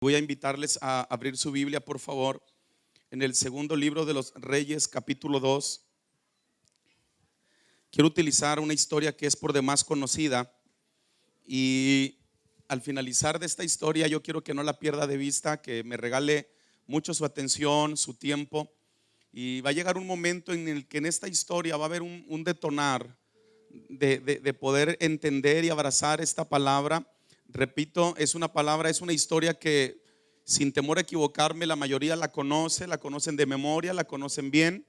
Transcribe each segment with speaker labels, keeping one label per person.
Speaker 1: Voy a invitarles a abrir su Biblia, por favor, en el segundo libro de los Reyes, capítulo 2. Quiero utilizar una historia que es por demás conocida y al finalizar de esta historia yo quiero que no la pierda de vista, que me regale mucho su atención, su tiempo, y va a llegar un momento en el que en esta historia va a haber un detonar de poder entender y abrazar esta palabra. Repito, es una palabra, es una historia que sin temor a equivocarme la mayoría la conocen de memoria, la conocen bien,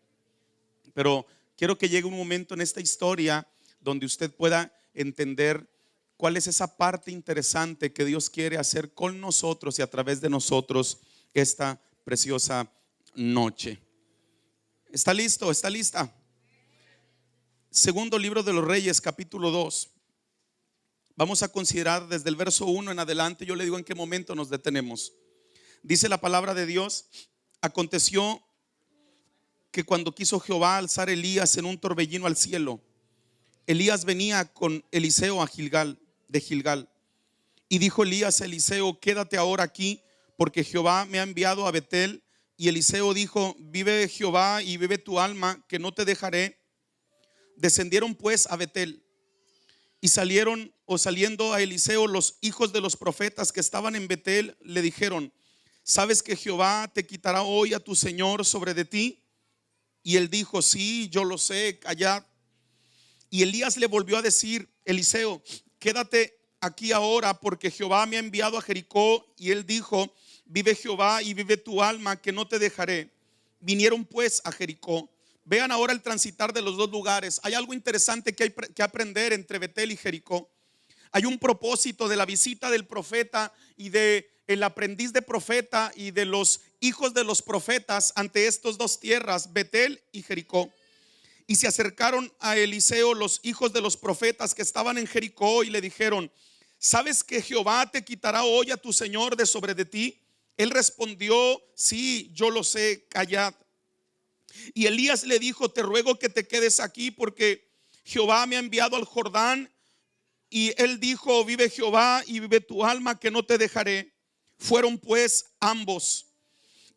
Speaker 1: pero quiero que llegue un momento en esta historia donde usted pueda entender cuál es esa parte interesante que Dios quiere hacer con nosotros y a través de nosotros esta preciosa noche. ¿Está listo? ¿Está lista? Segundo libro de los Reyes, capítulo 2. Vamos a considerar desde el verso 1 en adelante. Yo le digo en qué momento nos detenemos. Dice la palabra de Dios: aconteció que cuando quiso Jehová alzar a Elías en un torbellino al cielo, Elías venía con Eliseo a Gilgal, de Gilgal. Y dijo Elías a Eliseo: quédate ahora aquí, porque Jehová me ha enviado a Betel. Y Eliseo dijo: vive Jehová y vive tu alma, que no te dejaré. Descendieron pues a Betel, y saliendo a Eliseo los hijos de los profetas que estaban en Betel, le dijeron: ¿sabes que Jehová te quitará hoy a tu señor sobre de ti? Y él dijo: sí, yo lo sé, callad. Y Elías le volvió a decir: Eliseo, quédate aquí ahora, porque Jehová me ha enviado a Jericó. Y él dijo: vive Jehová y vive tu alma, que no te dejaré. Vinieron pues a Jericó. Vean ahora el transitar de los dos lugares. Hay algo interesante que hay que aprender entre Betel y Jericó. Hay un propósito de la visita del profeta y de el aprendiz de profeta y de los hijos de los profetas ante estas dos tierras, Betel y Jericó. Y se acercaron a Eliseo los hijos de los profetas que estaban en Jericó y le dijeron: ¿sabes que Jehová te quitará hoy a tu señor de sobre de ti? Él respondió: sí, yo lo sé, callad. Y Elías le dijo: te ruego que te quedes aquí, porque Jehová me ha enviado al Jordán. Y él dijo: vive Jehová y vive tu alma, que no te dejaré. Fueron pues ambos,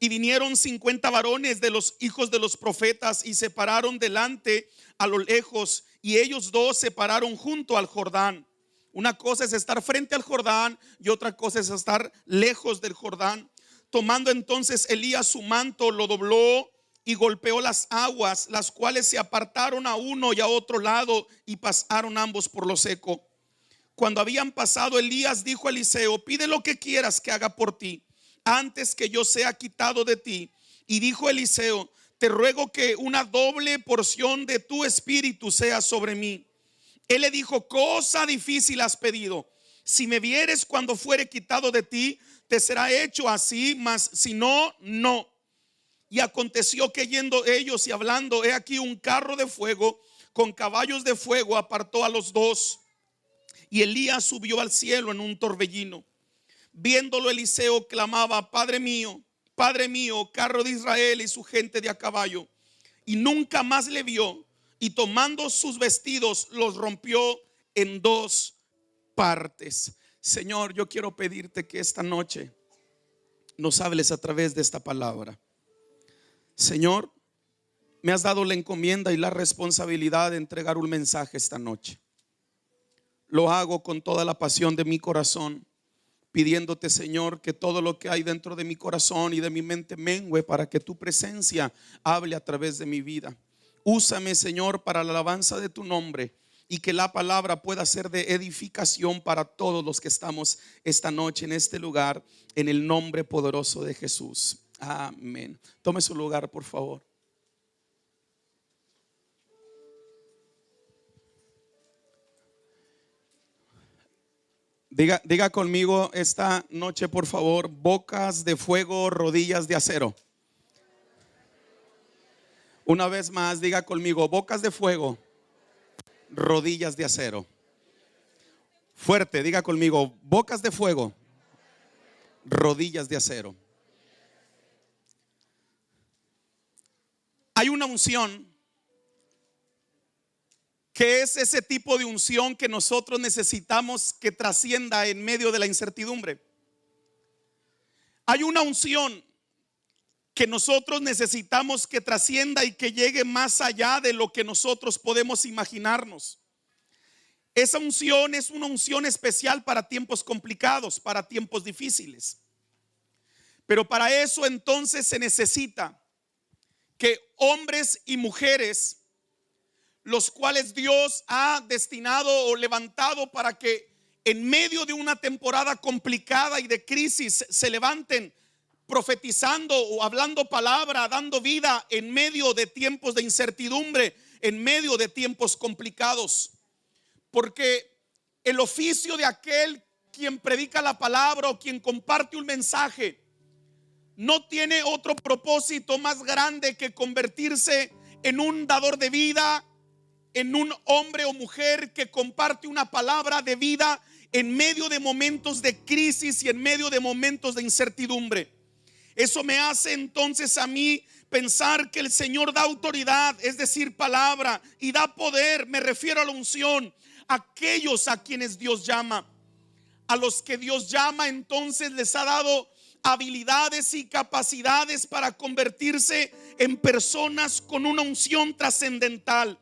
Speaker 1: y vinieron 50 varones de los hijos de los profetas y se pararon delante a lo lejos, y ellos dos se pararon junto al Jordán. Una cosa es estar frente al Jordán y otra cosa es estar lejos del Jordán. Tomando entonces Elías su manto, lo dobló y golpeó las aguas, las cuales se apartaron a uno y a otro lado, y pasaron ambos por lo seco. Cuando habían pasado, Elías dijo a Eliseo: pide lo que quieras que haga por ti, antes que yo sea quitado de ti. Y dijo Eliseo: te ruego que una doble porción de tu espíritu sea sobre mí. Él le dijo: cosa difícil has pedido. Si me vieres cuando fuere quitado de ti, te será hecho así, mas si no, no. Y aconteció que yendo ellos y hablando, he aquí un carro de fuego con caballos de fuego apartó a los dos. Y Elías subió al cielo en un torbellino. Viéndolo, Eliseo clamaba: Padre mío, carro de Israel y su gente de a caballo. Y nunca más le vio, y tomando sus vestidos los rompió en dos partes. Señor, yo quiero pedirte que esta noche nos hables a través de esta palabra. Señor, me has dado la encomienda y la responsabilidad de entregar un mensaje esta noche. Lo hago con toda la pasión de mi corazón, pidiéndote, Señor, que todo lo que hay dentro de mi corazón y de mi mente mengüe para que tu presencia hable a través de mi vida. Úsame, Señor, para la alabanza de tu nombre, y que la palabra pueda ser de edificación para todos los que estamos esta noche en este lugar, en el nombre poderoso de Jesús. Amén. Tome su lugar, por favor. Diga conmigo esta noche, por favor: bocas de fuego, rodillas de acero. Una vez más, diga conmigo: bocas de fuego, rodillas de acero. Fuerte, diga conmigo: bocas de fuego, rodillas de acero. Hay una unción que es ese tipo de unción que nosotros necesitamos que trascienda en medio de la incertidumbre. Hay una unción que nosotros necesitamos que trascienda y que llegue más allá de lo que nosotros podemos imaginarnos. Esa unción es una unción especial para tiempos complicados, para tiempos difíciles. Pero para eso entonces se necesita que hombres y mujeres, los cuales Dios ha destinado o levantado para que en medio de una temporada complicada y de crisis se levanten profetizando o hablando palabra, dando vida en medio de tiempos de incertidumbre, en medio de tiempos complicados. Porque el oficio de aquel quien predica la palabra o quien comparte un mensaje no tiene otro propósito más grande que convertirse en un dador de vida, en un hombre o mujer que comparte una palabra de vida en medio de momentos de crisis y en medio de momentos de incertidumbre. Eso me hace entonces a mí pensar que el Señor da autoridad, es decir, palabra, y da poder. Me refiero a la unción, aquellos a quienes Dios llama. A los que Dios llama entonces les ha dado habilidades y capacidades para convertirse en personas con una unción trascendental,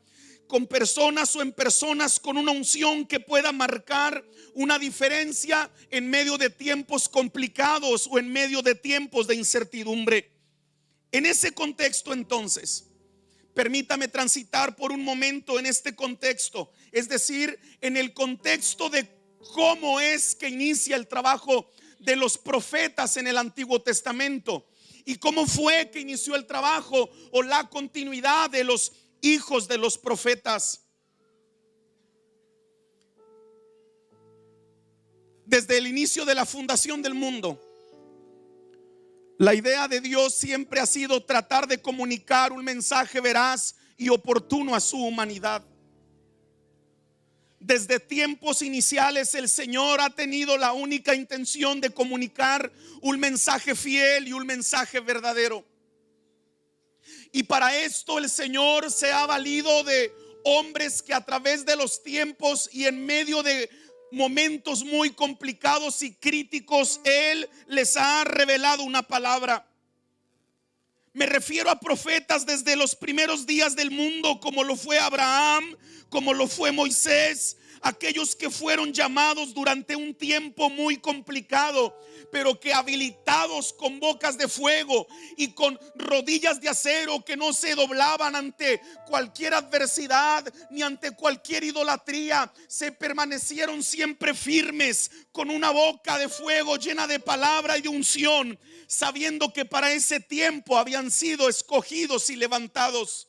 Speaker 1: con personas o en personas con una unción que pueda marcar una diferencia en medio de tiempos complicados o en medio de tiempos de incertidumbre. En ese contexto entonces, permítame transitar por un momento en este contexto, es decir, en el contexto de cómo es que inicia el trabajo de los profetas en el Antiguo Testamento y cómo fue que inició el trabajo o la continuidad de los hijos de los profetas. Desde el inicio de la fundación del mundo, la idea de Dios siempre ha sido tratar de comunicar un mensaje veraz y oportuno a su humanidad. Desde tiempos iniciales el Señor ha tenido la única intención de comunicar un mensaje fiel y un mensaje verdadero. Y para esto el Señor se ha valido de hombres que a través de los tiempos y en medio de momentos muy complicados y críticos, Él les ha revelado una palabra. Me refiero a profetas desde los primeros días del mundo, como lo fue Abraham, como lo fue Moisés, aquellos que fueron llamados durante un tiempo muy complicado, pero que habilitados con bocas de fuego y con rodillas de acero que no se doblaban ante cualquier adversidad ni ante cualquier idolatría, se permanecieron siempre firmes con una boca de fuego llena de palabra y de unción, sabiendo que para ese tiempo habían sido escogidos y levantados.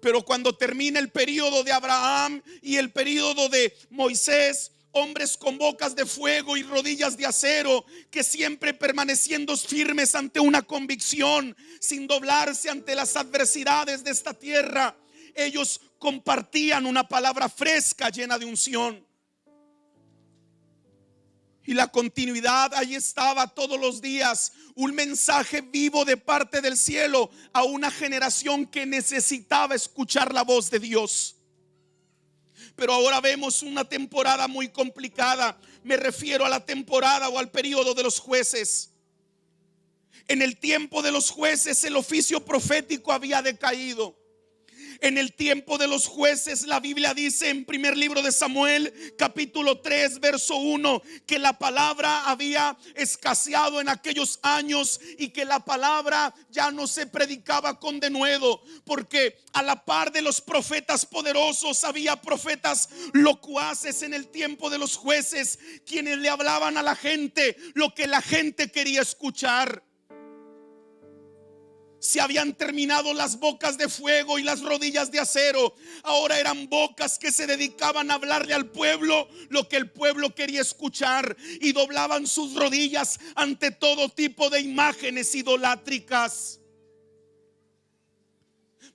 Speaker 1: Pero cuando termina el periodo de Abraham y el periodo de Moisés, hombres con bocas de fuego y rodillas de acero, que siempre permaneciendo firmes ante una convicción, sin doblarse ante las adversidades de esta tierra, ellos compartían una palabra fresca llena de unción. Y la continuidad ahí estaba todos los días, un mensaje vivo de parte del cielo a una generación que necesitaba escuchar la voz de Dios. Pero ahora vemos una temporada muy complicada. Me refiero a la temporada o al periodo de los jueces. En el tiempo de los jueces el oficio profético había decaído. En el tiempo de los jueces, la Biblia dice en primer libro de Samuel, capítulo 3, verso 1, que la palabra había escaseado en aquellos años y que la palabra ya no se predicaba con denuedo, porque a la par de los profetas poderosos había profetas locuaces en el tiempo de los jueces, quienes le hablaban a la gente lo que la gente quería escuchar. Se habían terminado las bocas de fuego y las rodillas de acero. Ahora eran bocas que se dedicaban a hablarle al pueblo lo que el pueblo quería escuchar, y doblaban sus rodillas ante todo tipo de imágenes idolátricas.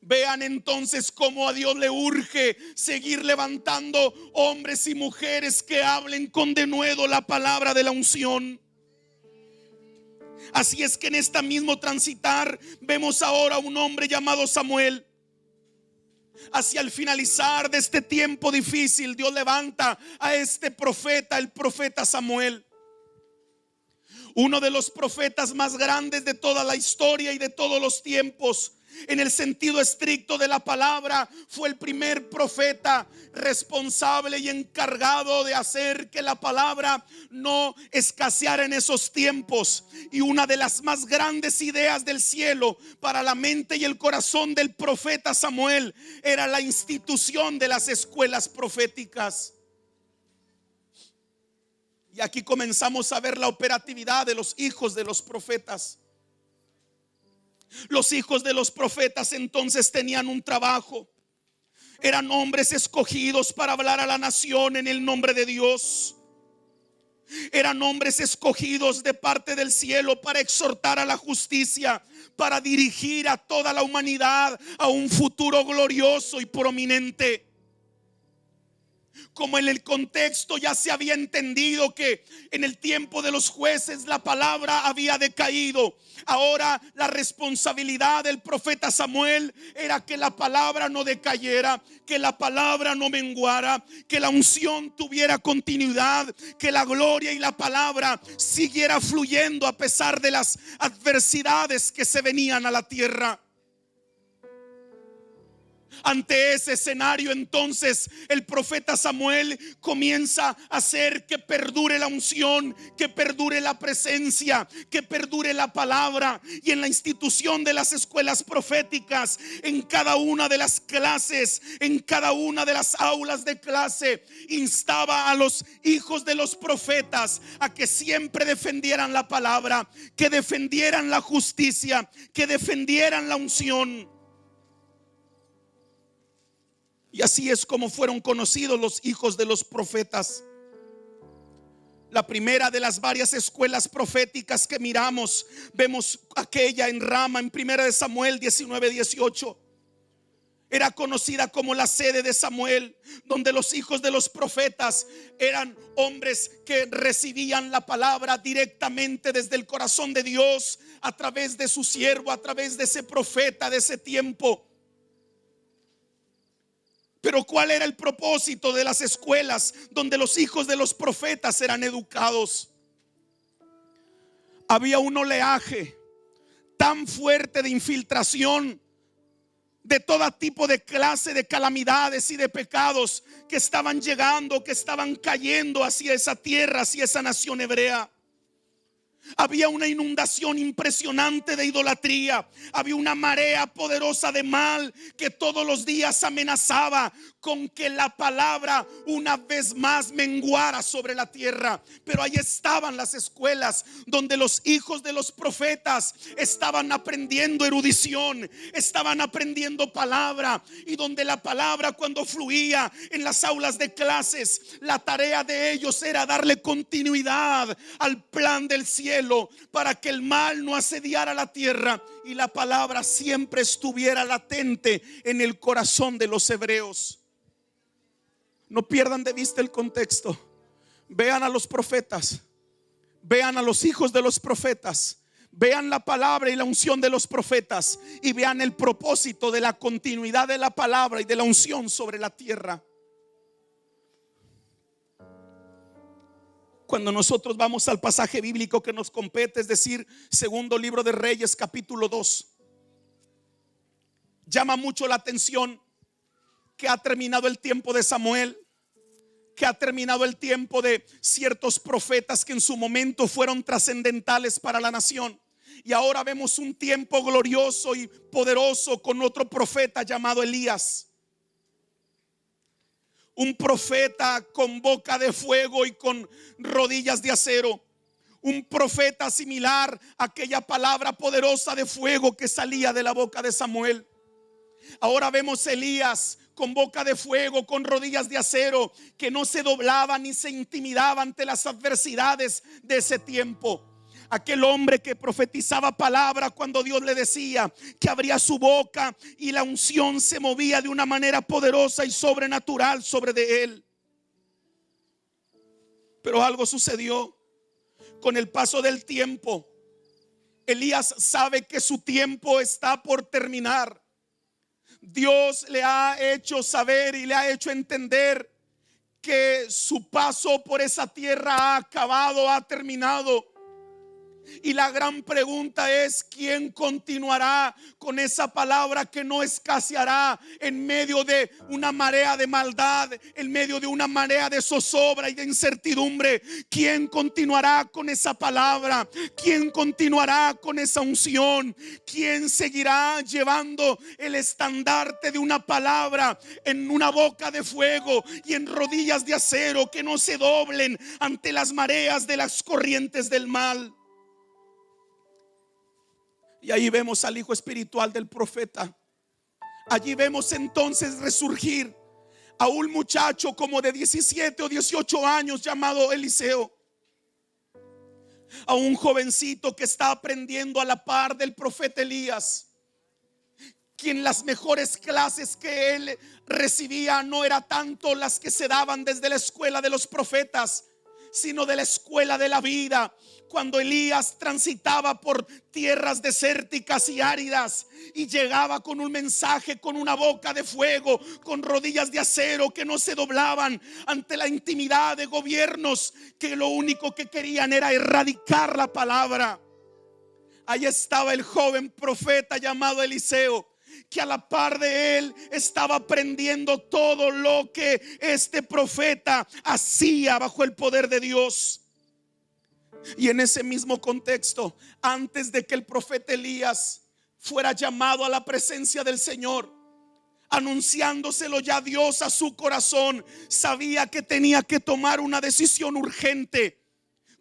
Speaker 1: Vean entonces cómo a Dios le urge seguir levantando hombres y mujeres que hablen con denuedo la palabra de la unción. Así es que en este mismo transitar vemos ahora a un hombre llamado Samuel. Hacia el finalizar de este tiempo difícil, Dios levanta a este profeta, el profeta Samuel. Uno de los profetas más grandes de toda la historia y de todos los tiempos, en el sentido estricto de la palabra, fue el primer profeta responsable y encargado de hacer que la palabra no escaseara en esos tiempos. Y una de las más grandes ideas del cielo para la mente y el corazón del profeta Samuel era la institución de las escuelas proféticas. Y aquí comenzamos a ver la operatividad de los hijos de los profetas. Los hijos de los profetas entonces tenían un trabajo. Eran hombres escogidos para hablar a la nación en el nombre de Dios. Eran hombres escogidos de parte del cielo para exhortar a la justicia, para dirigir a toda la humanidad a un futuro glorioso y prominente. Como en el contexto ya se había entendido que en el tiempo de los jueces la palabra había decaído, ahora la responsabilidad del profeta Samuel era que la palabra no decayera, que la palabra no menguara, que la unción tuviera continuidad, que la gloria y la palabra siguiera fluyendo a pesar de las adversidades que se venían a la tierra. Ante ese escenario, entonces el profeta Samuel comienza a hacer que perdure la unción, que perdure la presencia, que perdure la palabra. Y en la institución de las escuelas proféticas, en cada una de las clases, en cada una de las aulas de clase, instaba a los hijos de los profetas a que siempre defendieran la palabra, que defendieran la justicia, que defendieran la unción. Y así es como fueron conocidos los hijos de los profetas. La primera de las varias escuelas proféticas que miramos, vemos aquella en Rama en 1 Samuel 19:18. Era conocida como la sede de Samuel, donde los hijos de los profetas eran hombres que recibían la palabra directamente desde el corazón de Dios, a través de su siervo, a través de ese profeta de ese tiempo. Pero ¿cuál era el propósito de las escuelas donde los hijos de los profetas eran educados? Había un oleaje tan fuerte de infiltración de todo tipo de clase de calamidades y de pecados que estaban llegando, que estaban cayendo hacia esa tierra, hacia esa nación hebrea. Había una inundación impresionante de idolatría. Había una marea poderosa de mal que todos los días amenazaba con que la palabra una vez más menguara sobre la tierra. Pero ahí estaban las escuelas donde los hijos de los profetas estaban aprendiendo erudición, estaban aprendiendo palabra, y donde la palabra, cuando fluía en las aulas de clases, la tarea de ellos era darle continuidad al plan del cielo para que el mal no asediara la tierra y la palabra siempre estuviera latente en el corazón de los hebreos. No pierdan de vista el contexto. Vean a los profetas, vean a los hijos de los profetas, vean la palabra y la unción de los profetas, y vean el propósito de la continuidad de la palabra y de la unción sobre la tierra. Cuando nosotros vamos al pasaje bíblico que nos compete, es decir, segundo libro de Reyes, capítulo 2, llama mucho la atención que ha terminado el tiempo de Samuel, que ha terminado el tiempo de ciertos profetas que en su momento fueron trascendentales para la nación, y ahora vemos un tiempo glorioso y poderoso con otro profeta llamado Elías. Un profeta con boca de fuego y con rodillas de acero. Un profeta similar a aquella palabra poderosa de fuego que salía de la boca de Samuel. Ahora vemos a Elías con boca de fuego, con rodillas de acero, que no se doblaba ni se intimidaba ante las adversidades de ese tiempo. Aquel hombre que profetizaba palabra cuando Dios le decía que abría su boca y la unción se movía de una manera poderosa y sobrenatural sobre de él. Pero algo sucedió con el paso del tiempo. Elías sabe que su tiempo está por terminar. Dios le ha hecho saber y le ha hecho entender que su paso por esa tierra ha acabado, ha terminado. Y la gran pregunta es: ¿quién continuará con esa palabra que no escaseará en medio de una marea de maldad, en medio de una marea de zozobra y de incertidumbre? ¿Quién continuará con esa palabra? ¿Quién continuará con esa unción? ¿Quién seguirá llevando el estandarte de una palabra en una boca de fuego y en rodillas de acero que no se doblen ante las mareas de las corrientes del mal? Y ahí vemos al hijo espiritual del profeta. Allí vemos entonces resurgir a un muchacho como de 17 o 18 años llamado Eliseo. A un jovencito que está aprendiendo a la par del profeta Elías, quien las mejores clases que él recibía no era tanto las que se daban desde la escuela de los profetas, sino de la escuela de la vida. Cuando Elías transitaba por tierras desérticas y áridas y llegaba con un mensaje, con una boca de fuego, con rodillas de acero que no se doblaban ante la intimidad de gobiernos que lo único que querían era erradicar la palabra. Ahí estaba el joven profeta llamado Eliseo, que a la par de él estaba aprendiendo todo lo que este profeta hacía bajo el poder de Dios. Y en ese mismo contexto, antes de que el profeta Elías fuera llamado a la presencia del Señor, anunciándoselo ya Dios a su corazón, sabía que tenía que tomar una decisión urgente.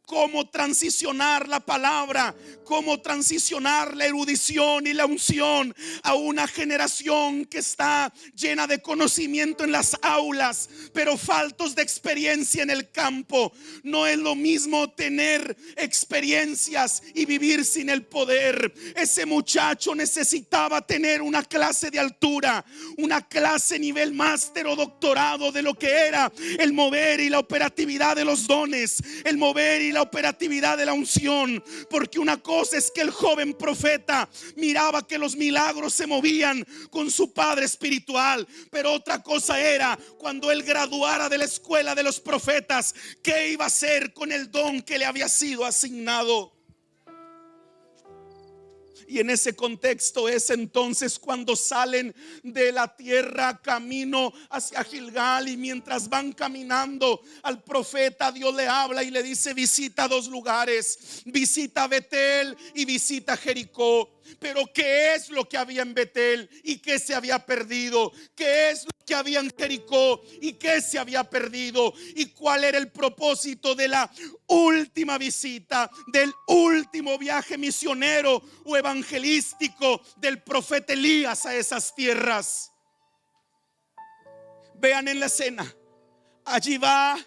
Speaker 1: Cómo transicionar la palabra, cómo transicionar la erudición y la unción a una generación que está llena de conocimiento en las aulas, pero faltos de experiencia en el campo. No es lo mismo tener experiencias y vivir sin el poder. Ese muchacho necesitaba tener una clase de altura, una clase nivel máster o doctorado de lo que era el mover y la operatividad de los dones, el mover y la operatividad de la unción. Porque una cosa es que el joven profeta miraba que los milagros se movían con su padre espiritual, pero otra cosa era cuando él graduara de la escuela de los profetas, qué iba a hacer con el don que le había sido asignado. Y en ese contexto es entonces cuando salen de la tierra camino hacia Gilgal, y mientras van caminando al profeta, Dios le habla y le dice: visita dos lugares, visita Betel y visita Jericó. Pero ¿qué es lo que había en Betel y qué se había perdido? ¿Qué es lo que había en Jericó y qué se había perdido? ¿Y cuál era el propósito de la última visita, del último viaje misionero o evangelístico del profeta Elías a esas tierras? Vean en la escena, allí va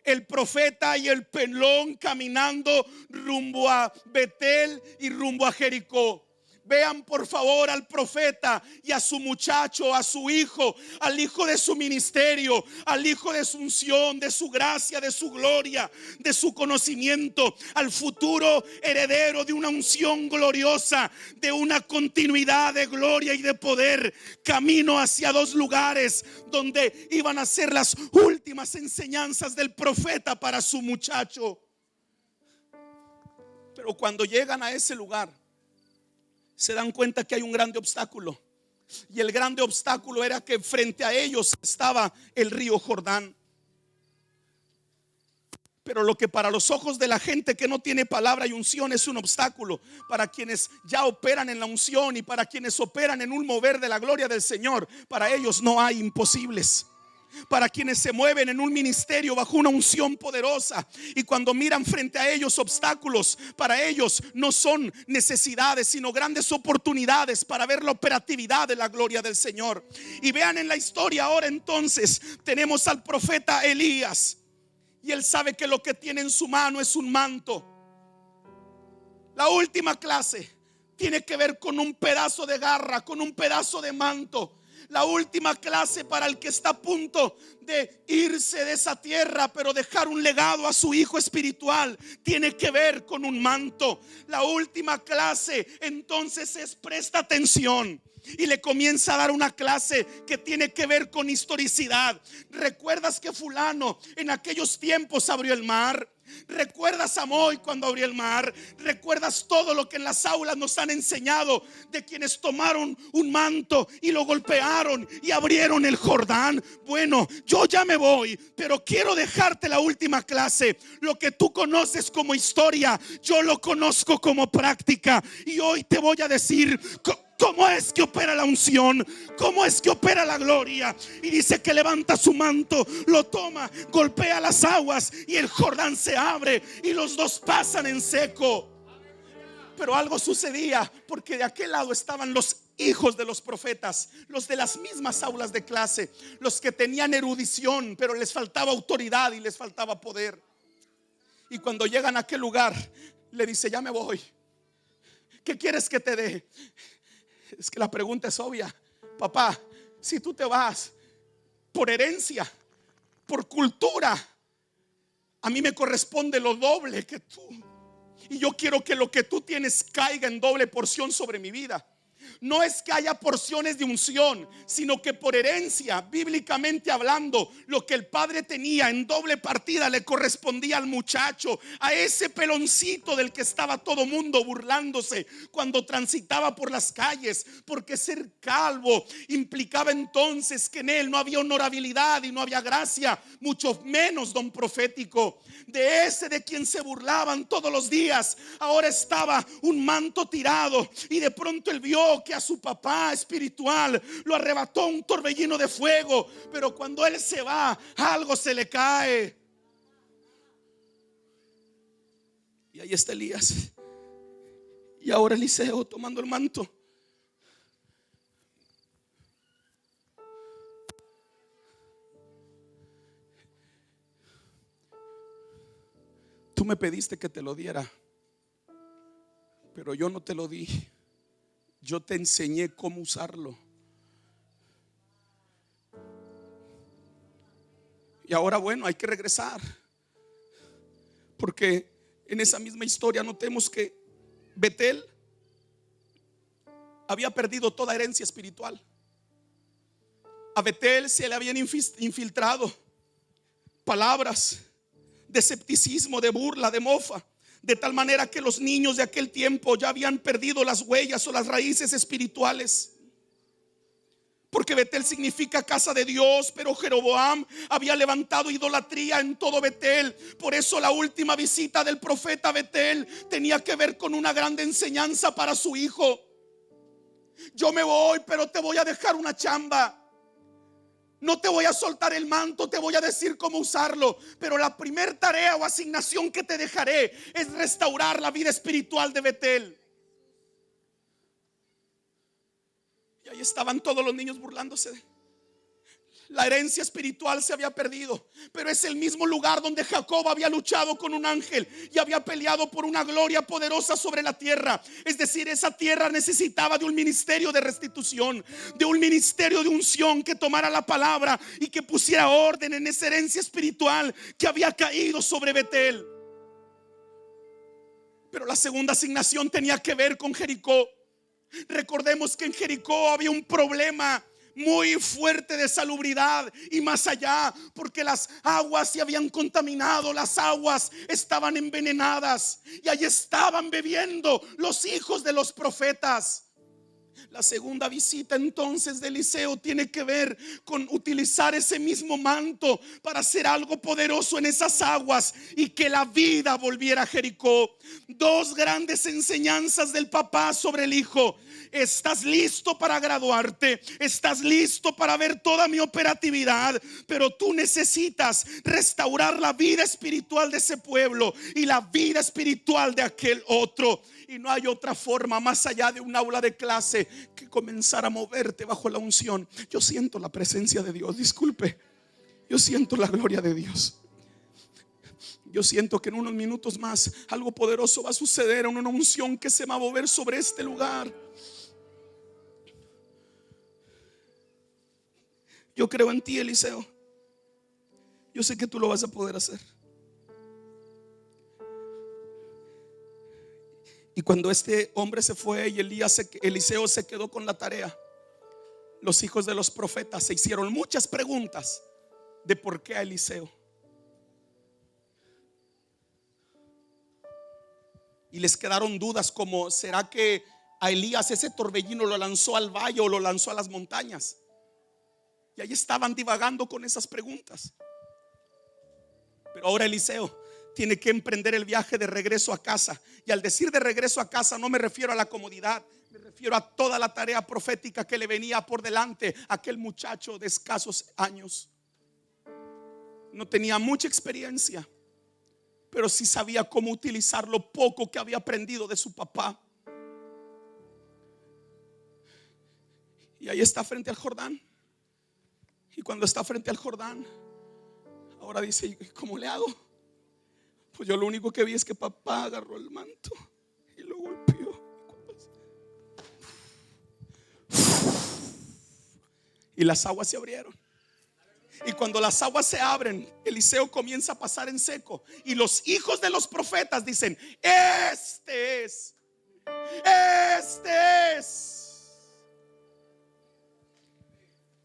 Speaker 1: el profeta y el pelón caminando rumbo a Betel y rumbo a Jericó. Vean por favor al profeta y a su muchacho, a su hijo, al hijo de su ministerio, al hijo de su unción, de su gracia, de su gloria, de su conocimiento, al futuro heredero de una unción gloriosa, de una continuidad de gloria y de poder, camino hacia dos lugares donde iban a ser las últimas enseñanzas del profeta para su muchacho. Pero cuando llegan a ese lugar, se dan cuenta que hay un grande obstáculo. Y el grande obstáculo era que frente a ellos estaba el río Jordán. Pero lo que para los ojos de la gente que no tiene palabra y unción es un obstáculo, para quienes ya operan en la unción y para quienes operan en un mover de la gloria del Señor, para ellos no hay imposibles. Para quienes se mueven en un ministerio bajo una unción poderosa, y cuando miran frente a ellos obstáculos, para ellos no son necesidades sino grandes oportunidades para ver la operatividad de la gloria del Señor. Y vean en la historia ahora entonces tenemos al profeta Elías, y él sabe que lo que tiene en su mano es un manto. La última clase tiene que ver con un pedazo de garra, con un pedazo de manto. La última clase para el que está a punto de irse de esa tierra, pero dejar un legado a su hijo espiritual, tiene que ver con un manto. La última clase entonces es: presta atención. Y le comienza a dar una clase que tiene que ver con historicidad. ¿Recuerdas que fulano en aquellos tiempos abrió el mar? Recuerdas a Moy cuando abrió el mar. Recuerdas todo lo que en las aulas nos han enseñado de quienes tomaron un manto y lo golpearon y abrieron el Jordán. Bueno, yo ya me voy, pero quiero dejarte la última clase. Lo que tú conoces como historia, yo lo conozco como práctica. Y hoy te voy a decir cómo es que opera la unción, cómo es que opera la gloria. Y dice que levanta su manto, lo toma, golpea las aguas y el Jordán se abre y los dos pasan en seco. Pero algo sucedía, porque de aquel lado estaban los hijos de los profetas, los de las mismas aulas de clase, los que tenían erudición, pero les faltaba autoridad y les faltaba poder. Y cuando llegan a aquel lugar, le dice: ya me voy, ¿qué quieres que te dé? Es que la pregunta es obvia. Papá, si tú te vas por herencia, por cultura, a mí me corresponde lo doble que tú. Y yo quiero que lo que tú tienes caiga en doble porción sobre mi vida. No es que haya porciones de unción, sino que por herencia, bíblicamente hablando, lo que el padre tenía en doble partida le correspondía al muchacho, a ese peloncito del que estaba todo mundo burlándose cuando transitaba por las calles, porque ser calvo implicaba entonces que en él no había honorabilidad y no había gracia, mucho menos don profético. De ese de quien se burlaban todos los días, ahora estaba un manto tirado, y de pronto él vio que a su papá espiritual lo arrebató un torbellino de fuego. Pero cuando él se va, algo se le cae. Y ahí está Elías. Y ahora Eliseo tomando el manto. Tú me pediste que te lo diera, pero yo no te lo di. Yo te enseñé cómo usarlo. Y ahora, bueno, hay que regresar, porque en esa misma historia notemos que Betel había perdido toda herencia espiritual. A Betel se le habían infiltrado palabras de escepticismo, de burla, de mofa, de tal manera que los niños de aquel tiempo ya habían perdido las huellas o las raíces espirituales. Porque Betel significa casa de Dios, pero Jeroboam había levantado idolatría en todo Betel. Por eso la última visita del profeta a Betel tenía que ver con una grande enseñanza para su hijo. Yo me voy, pero te voy a dejar una chamba. No te voy a soltar el manto, te voy a decir cómo usarlo. Pero la primer tarea o asignación que te dejaré es restaurar la vida espiritual de Betel. Y ahí estaban todos los niños burlándose. La herencia espiritual se había perdido, pero es el mismo lugar donde Jacob había luchado con un ángel y había peleado por una gloria poderosa sobre la tierra. Es decir, esa tierra necesitaba de un ministerio de restitución, de un ministerio de unción que tomara la palabra y que pusiera orden en esa herencia espiritual que había caído sobre Betel. Pero la segunda asignación tenía que ver con Jericó. Recordemos que en Jericó había un problema muy fuerte de salubridad y más allá, porque las aguas se habían contaminado, las aguas estaban envenenadas y allí estaban bebiendo los hijos de los profetas. La segunda visita entonces de Eliseo tiene que ver con utilizar ese mismo manto para hacer algo poderoso en esas aguas y que la vida volviera a Jericó. Dos grandes enseñanzas del papá sobre el hijo. Estás listo para graduarte, estás listo para ver toda mi operatividad, pero tú necesitas restaurar la vida espiritual de ese pueblo y la vida espiritual de aquel otro. Y no hay otra forma más allá de un aula de clase que comenzar a moverte bajo la unción. Yo siento la presencia de Dios, disculpe. Yo siento la gloria de Dios. Yo siento que en unos minutos más algo poderoso va a suceder, una unción que se va a mover sobre este lugar. Yo creo en ti, Eliseo. Yo sé que tú lo vas a poder hacer. Y cuando este hombre se fue y Eliseo se quedó con la tarea, los hijos de los profetas se hicieron muchas preguntas de por qué a Eliseo. Y les quedaron dudas como: ¿será que a Elías ese torbellino lo lanzó al valle o lo lanzó a las montañas? Y ahí estaban divagando con esas preguntas. Pero ahora Eliseo tiene que emprender el viaje de regreso a casa. Y al decir de regreso a casa, no me refiero a la comodidad, me refiero a toda la tarea profética que le venía por delante a aquel muchacho de escasos años. No tenía mucha experiencia, pero sí sabía cómo utilizar lo poco que había aprendido de su papá. Y ahí está frente al Jordán. Y cuando está frente al Jordán, ahora dice: ¿cómo le hago? Pues yo lo único que vi es que papá agarró el manto y lo golpeó. Y las aguas se abrieron. Y cuando las aguas se abren, Eliseo comienza a pasar en seco. Y los hijos de los profetas dicen: este es.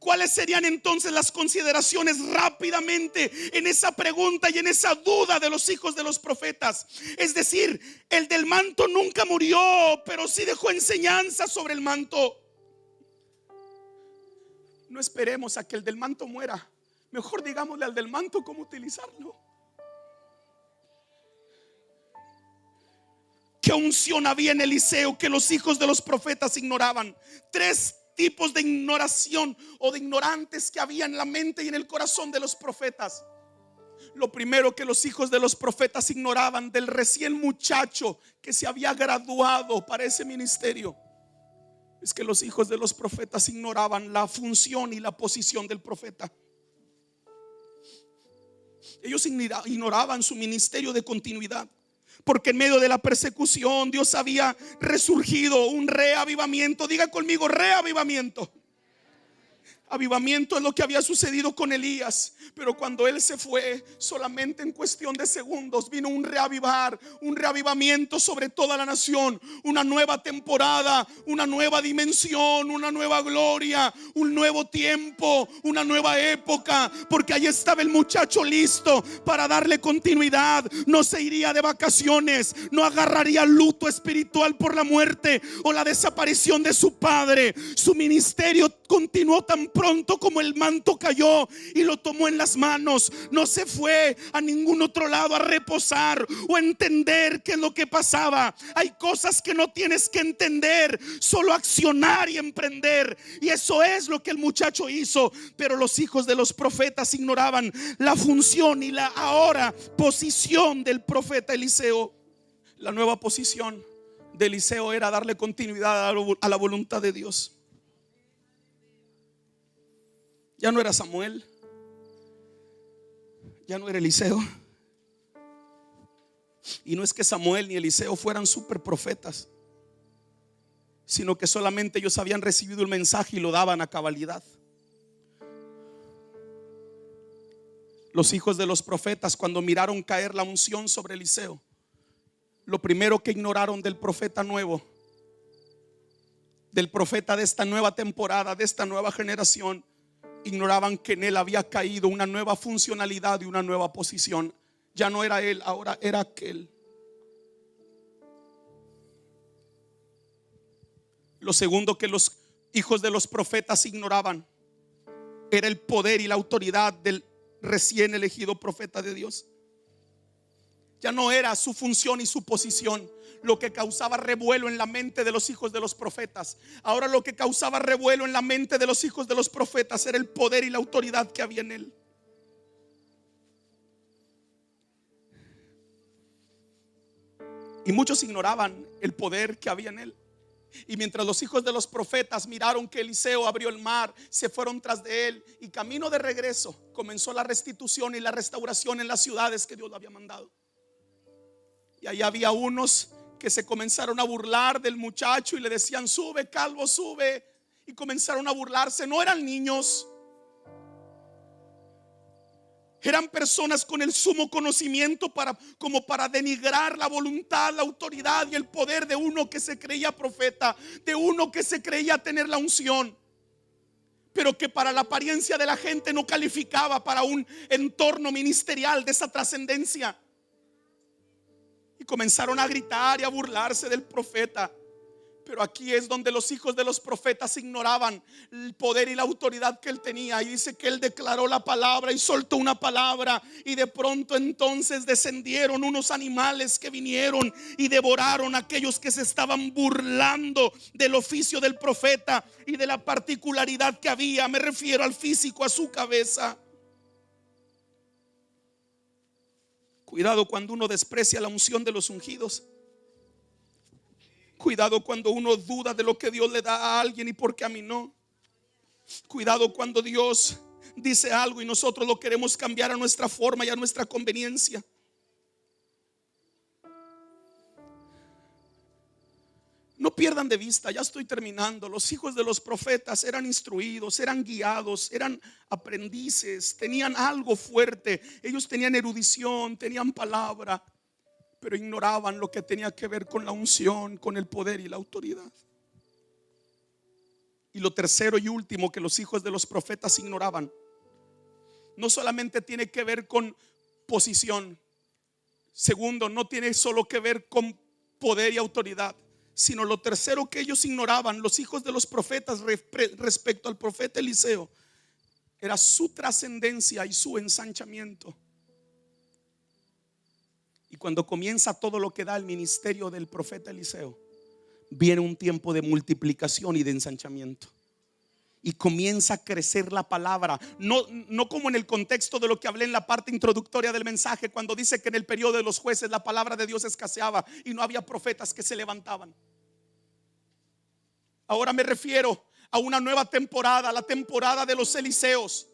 Speaker 1: ¿Cuáles serían entonces las consideraciones rápidamente en esa pregunta y en esa duda de los hijos de los profetas? Es decir, el del manto nunca murió, pero sí dejó enseñanza sobre el manto. No esperemos a que el del manto muera. Mejor digámosle al del manto cómo utilizarlo. ¿Qué unción había en Eliseo que los hijos de los profetas ignoraban? Tres tipos de ignoración o de ignorantes que había en la mente y en el corazón de los profetas. Lo primero que los hijos de los profetas ignoraban del recién muchacho que se había graduado para ese ministerio es que los hijos de los profetas ignoraban la función y la posición del profeta. Ellos ignoraban su ministerio de continuidad, porque en medio de la persecución Dios había resurgido un reavivamiento. Diga conmigo: reavivamiento. Avivamiento es lo que había sucedido con Elías, pero cuando él se fue, solamente en cuestión de segundos vino un reavivamiento sobre toda la nación, una nueva temporada, una nueva dimensión, una nueva gloria, un nuevo tiempo, una nueva época, porque ahí estaba el muchacho listo para darle continuidad. No se iría de vacaciones, no agarraría luto espiritual por la muerte o la desaparición de su padre. Su ministerio continuó tan pronto como el manto cayó y lo tomó en las manos. No se fue a ningún otro lado a reposar o a entender qué es lo que pasaba. Hay cosas que no tienes que entender, solo accionar y emprender. Y eso es lo que el muchacho hizo. Pero los hijos de los profetas ignoraban la función y la ahora posición del profeta Eliseo. La nueva posición de Eliseo era darle continuidad a la voluntad de Dios. Ya no era Samuel, ya no era Eliseo. Y no es que Samuel ni Eliseo fueran super profetas, sino que solamente ellos habían recibido el mensaje y lo daban a cabalidad. Los hijos de los profetas, cuando miraron caer la unción sobre Eliseo, lo primero que ignoraron del profeta nuevo, del profeta de esta nueva temporada, de esta nueva generación, ignoraban que en él había caído una nueva funcionalidad y una nueva posición. Ya no era él, ahora era aquel. Lo segundo que los hijos de los profetas ignoraban era el poder y la autoridad del recién elegido profeta de Dios. Ya no era su función y su posición lo que causaba revuelo en la mente de los hijos de los profetas. Ahora lo que causaba revuelo en la mente de los hijos de los profetas era el poder y la autoridad que había en él. Y muchos ignoraban el poder que había en él. Y mientras los hijos de los profetas miraron que Eliseo abrió el mar, se fueron tras de él, y camino de regreso comenzó la restitución y la restauración en las ciudades que Dios le había mandado. Y ahí había unos que se comenzaron a burlar del muchacho y le decían: sube, calvo, sube. Y comenzaron a burlarse. No eran niños, eran personas con el sumo conocimiento como para denigrar la voluntad, la autoridad y el poder de uno que se creía profeta, de uno que se creía tener la unción, pero que para la apariencia de la gente no calificaba para un entorno ministerial de esa trascendencia. y comenzaron a gritar y a burlarse del profeta. Pero aquí es donde los hijos de los profetas ignoraban el poder y la autoridad que él tenía. Y dice que él declaró la palabra y soltó una palabra, y de pronto entonces descendieron unos animales que vinieron y devoraron a aquellos que se estaban burlando del oficio del profeta y de la particularidad que había. Me refiero al físico, a su cabeza. Cuidado cuando uno desprecia la unción de los ungidos. Cuidado cuando uno duda de lo que Dios le da a alguien y por qué a mí no. Cuidado cuando Dios dice algo y nosotros lo queremos cambiar a nuestra forma y a nuestra conveniencia. No pierdan de vista, ya estoy terminando. Los hijos de los profetas eran instruidos, eran guiados, eran aprendices, tenían algo fuerte. Ellos tenían erudición, tenían palabra, pero ignoraban lo que tenía que ver con la unción, con el poder y la autoridad. Y lo tercero y último que los hijos de los profetas ignoraban, no solamente tiene que ver con posición. Segundo, no tiene solo que ver con poder y autoridad, sino lo tercero que ellos ignoraban, los hijos de los profetas, respecto al profeta Eliseo, era su trascendencia y su ensanchamiento. Y cuando comienza todo lo que da el ministerio del profeta Eliseo, viene un tiempo de multiplicación y de ensanchamiento. Y comienza a crecer la palabra. No como en el contexto de lo que hablé en la parte introductoria del mensaje, cuando dice que en el periodo de los jueces la palabra de Dios escaseaba y no había profetas que se levantaban. Ahora me refiero a una nueva temporada, la temporada de los Eliseos,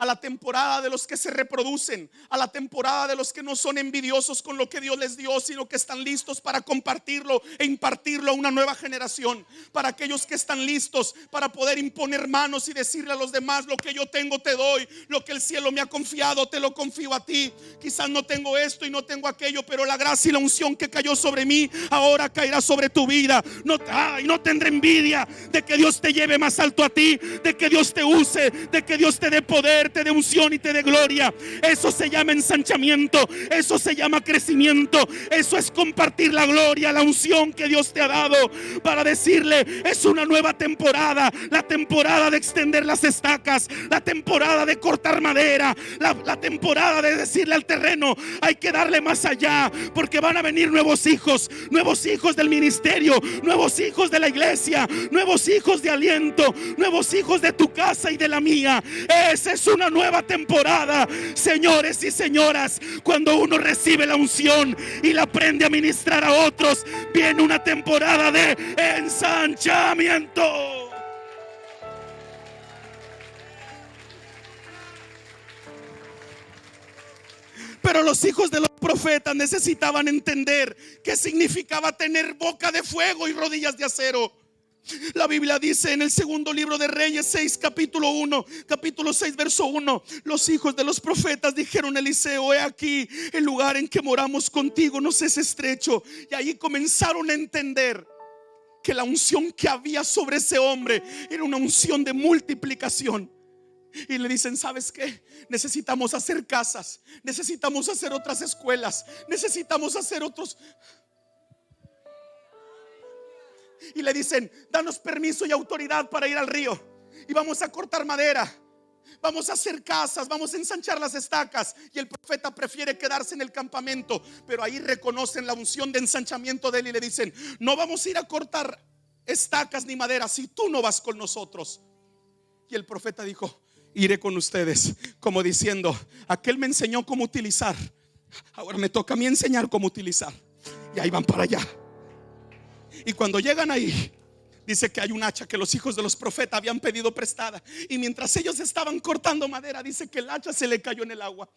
Speaker 1: a la temporada de los que se reproducen, a la temporada de los que no son envidiosos con lo que Dios les dio, sino que están listos para compartirlo e impartirlo a una nueva generación. Para aquellos que están listos para poder imponer manos y decirle a los demás: lo que yo tengo te doy, lo que el cielo me ha confiado te lo confío a ti. Quizás no tengo esto y no tengo aquello, pero la gracia y la unción que cayó sobre mí ahora caerá sobre tu vida. No tendré envidia de que Dios te lleve más alto a ti, de que Dios te use, de que Dios te dé poder, te dé unción y te dé gloria. Eso se llama ensanchamiento, eso se llama crecimiento, eso es compartir la gloria, la unción que Dios te ha dado, para decirle: es una nueva temporada, la temporada de extender las estacas, la temporada de cortar madera, la temporada de decirle al terreno: hay que darle más allá, porque van a venir nuevos hijos del ministerio, nuevos hijos de la iglesia, nuevos hijos de aliento, nuevos hijos de tu casa y de la mía. Esa es una nueva temporada, señores y señoras. Cuando uno recibe la unción y la aprende a ministrar a otros, viene una temporada de ensanchamiento. Pero los hijos de los profetas necesitaban entender qué significaba tener boca de fuego y rodillas de acero. La Biblia dice en el segundo libro de Reyes 6, capítulo 6, verso 1: los hijos de los profetas dijeron a Eliseo: he aquí, el lugar en que moramos contigo nos es estrecho. Y ahí comenzaron a entender que la unción que había sobre ese hombre era una unción de multiplicación. Y le dicen: ¿sabes qué? Necesitamos hacer casas, necesitamos hacer otras escuelas, necesitamos hacer otros. Y le dicen: danos permiso y autoridad para ir al río, y vamos a cortar madera, vamos a hacer casas, vamos a ensanchar las estacas. Y el profeta prefiere quedarse en el campamento, pero ahí reconocen la unción de ensanchamiento de él y le dicen: no vamos a ir a cortar estacas ni madera si tú no vas con nosotros. Y el profeta dijo: iré con ustedes, como diciendo: aquel me enseñó cómo utilizar, ahora me toca a mí enseñar cómo utilizar. Y ahí van para allá. Y cuando llegan ahí, dice que hay un hacha que los hijos de los profetas habían pedido prestada, y mientras ellos estaban cortando madera, dice que el hacha se le cayó en el agua.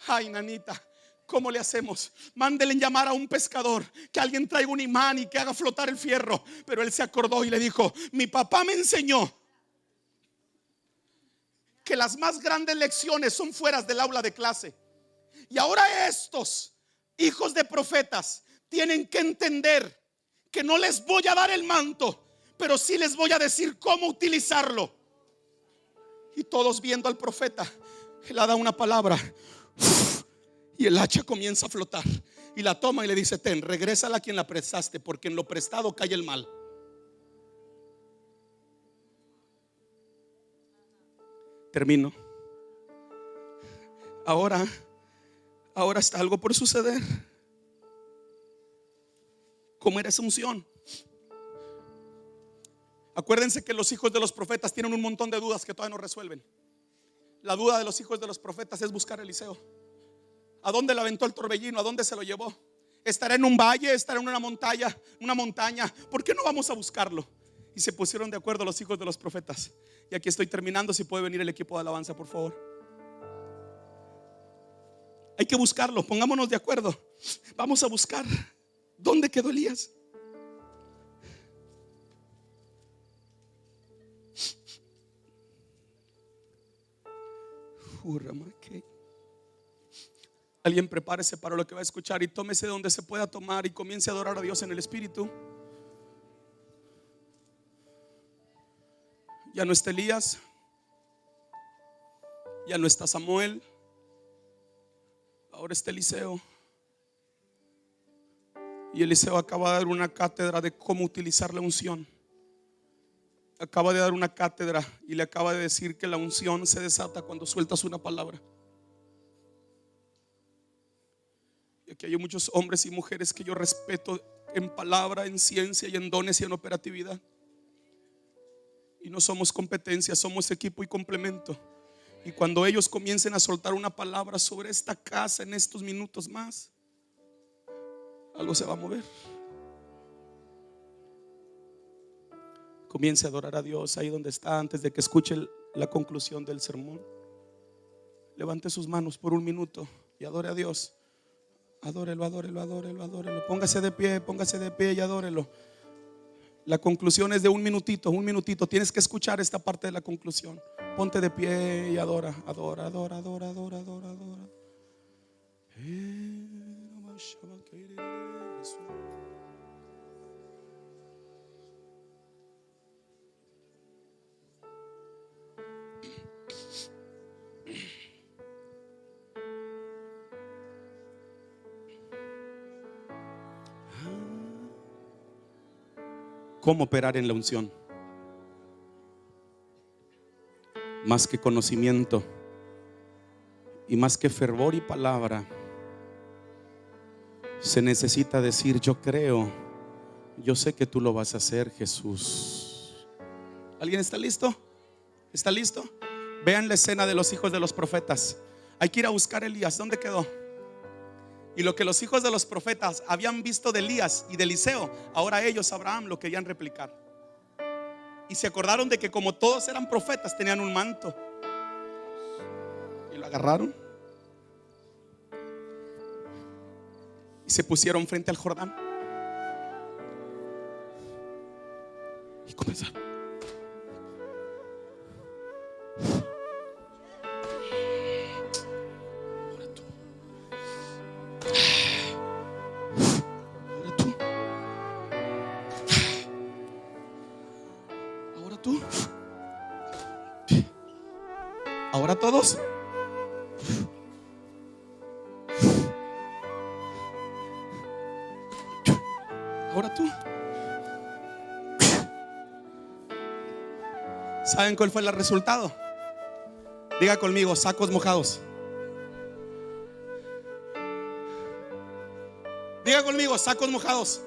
Speaker 1: Ay, nanita, ¿cómo le hacemos? Mándele llamar a un pescador, que alguien traiga un imán y que haga flotar el fierro. Pero él se acordó y le dijo: mi papá me enseñó que las más grandes lecciones son fuera del aula de clase. Y ahora estos hijos de profetas tienen que entender que no les voy a dar el manto, pero sí les voy a decir cómo utilizarlo. Y todos viendo al profeta, él ha dado una palabra, y el hacha comienza a flotar. y la toma y le dice: ten, regrésala a quien la prestaste, porque en lo prestado cae el mal. Termino. Ahora está algo por suceder. ¿Cómo era esa unción? Acuérdense que los hijos de los profetas tienen un montón de dudas que todavía no resuelven. La duda de los hijos de los profetas es buscar a Eliseo. ¿A dónde le aventó el torbellino? ¿A dónde se lo llevó? ¿Estará en un valle? ¿Estará en una montaña? ¿Por qué no vamos a buscarlo? Y se pusieron de acuerdo los hijos de los profetas. Y aquí estoy terminando. Si puede venir el equipo de alabanza, por favor. Hay que buscarlo, pongámonos de acuerdo. Vamos a buscar. ¿Dónde quedó Elías? Alguien prepárese para lo que va a escuchar y tómese donde se pueda tomar y comience a adorar a Dios en el Espíritu. Ya no está Elías, ya no está Samuel, ahora está Eliseo. Y Eliseo acaba de dar una cátedra de cómo utilizar la unción. Acaba de dar una cátedra y le acaba de decir que la unción se desata cuando sueltas una palabra. Y aquí hay muchos hombres y mujeres que yo respeto en palabra, en ciencia y en dones y en operatividad. Y no somos competencia, somos equipo y complemento. Y cuando ellos comiencen a soltar una palabra sobre esta casa en estos minutos más, algo se va a mover. Comience a adorar a Dios ahí donde está. Antes de que escuche la conclusión del sermón, levante sus manos por un minuto y adore a Dios. Adórelo, adórelo, adórelo, adórelo. Póngase de pie y adórelo. La conclusión es de un minutito. Tienes que escuchar esta parte de la conclusión. Ponte de pie y adora, adora, adora, adora, adora, adora, adora. ¿Cómo operar en la unción? Más que conocimiento y más que fervor y palabra, se necesita decir: yo creo, yo sé que tú lo vas a hacer, Jesús. ¿Alguien está listo? ¿Está listo? Vean la escena de los hijos de los profetas. Hay que ir a buscar a Elías. ¿Dónde quedó? Y lo que los hijos de los profetas habían visto de Elías y de Eliseo, ahora ellos, Abraham, lo querían replicar. Y se acordaron de que como todos eran profetas, tenían un manto. Y lo agarraron y se pusieron frente al Jordán y comenzaron. Ahora todos. Ahora tú. ¿Saben cuál fue el resultado? Diga conmigo: sacos mojados. Diga conmigo: sacos mojados.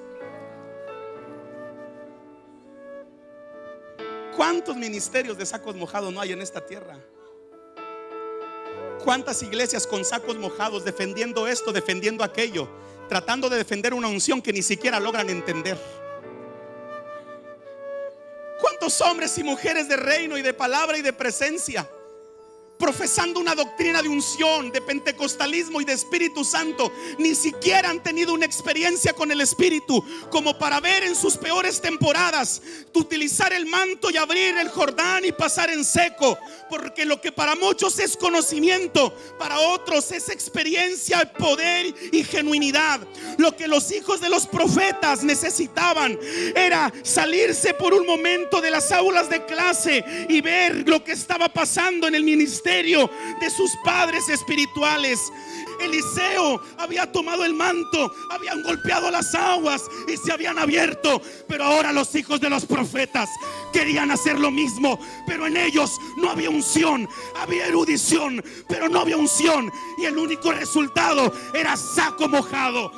Speaker 1: ¿Cuántos ministerios de sacos mojados no hay en esta tierra? ¿Cuántas iglesias con sacos mojados defendiendo esto, defendiendo aquello, tratando de defender una unción que ni siquiera logran entender? ¿Cuántos hombres y mujeres de reino y de palabra y de presencia profesando una doctrina de unción, de pentecostalismo y de Espíritu Santo, ni siquiera han tenido una experiencia con el Espíritu como para ver en sus peores temporadas utilizar el manto y abrir el Jordán y pasar en seco? Porque lo que para muchos es conocimiento, para otros es experiencia, poder y genuinidad. Lo que los hijos de los profetas necesitaban era salirse por un momento de las aulas de clase y ver lo que estaba pasando en el ministerio ministerio de sus padres espirituales. Eliseo había tomado el manto, habían golpeado las aguas y se habían abierto, pero ahora los hijos de los profetas querían hacer lo mismo, pero en ellos no había unción. Había erudición, pero no había unción, y el único resultado era saco mojado,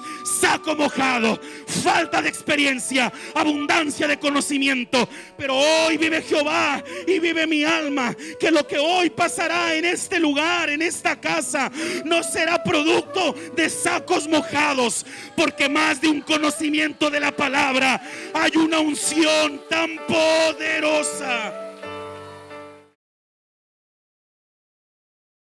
Speaker 1: falta de experiencia, abundancia de conocimiento. Pero hoy vive Jehová y vive mi alma, que lo que hoy pasará en este lugar, en esta casa, no será producto de sacos mojados, porque más de un conocimiento de la palabra hay una unción tan poderosa